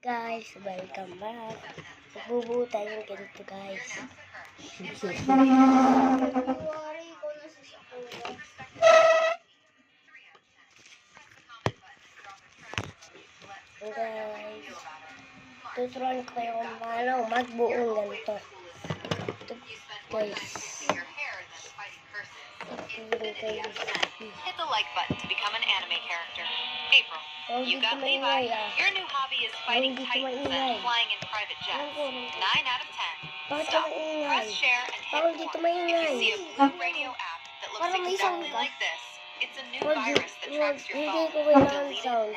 Guys, welcome back. Magbubuo tayo ng ganito, guys. Guys, tuturuan ko kayo kung paano magbuo ng ganito. Ito, guys. Hit the like button to become an anime character. April, you got Levi. Your new hobby is fighting titans and flying in private jets. 9 out of 10. Stop, press share, and hit more. If you see a blue radio app that looks exactly like this, it's a new virus that tracks your phone. Delete it now.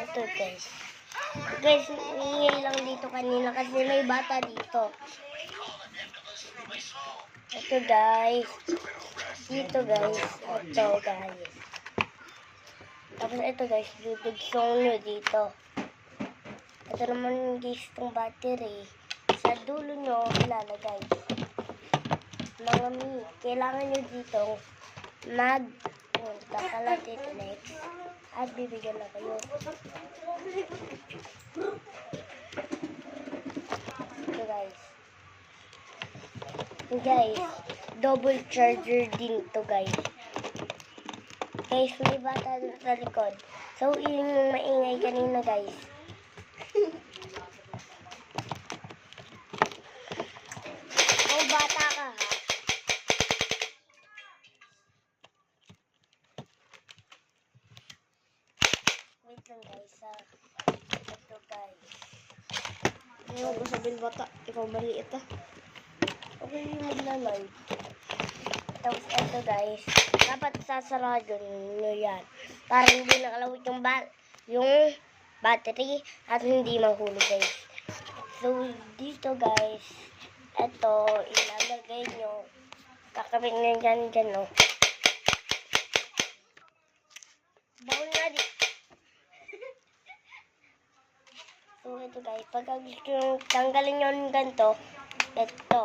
Ito, guys. Guys, ingay lang dito kanina kasi may bata dito. Ito, guys. Dito, guys. Ito, guys. Tapos ito, guys. Dudugsong nyo dito. Ito naman, guys, itong battery. Sa dulo nyo, ilalagay. Mga kailangan nyo dito kakalat ito next. At bibigyan na kayo. Ito, guys. Guys, double charger din to, guys. Guys, may bata sa likod. So, yun yung maingay kanina, guys. Oh, bata ka, ha? Wait lang, guys, ha? Ito, guys. Ayaw ko sabihin bata, ikaw maliit ah. Okay, yun naman. Tapos ito, guys, dapat sasarado nyo yan. Para hindi nakalawit yung battery at hindi mahulog, guys. So, dito, guys, ito, ilalagay nyo. Kakabit nyo dyan, no. Bawal nga di. So, ito, guys, pagka gusto nyo tanggalin nyo yung ganito, ito.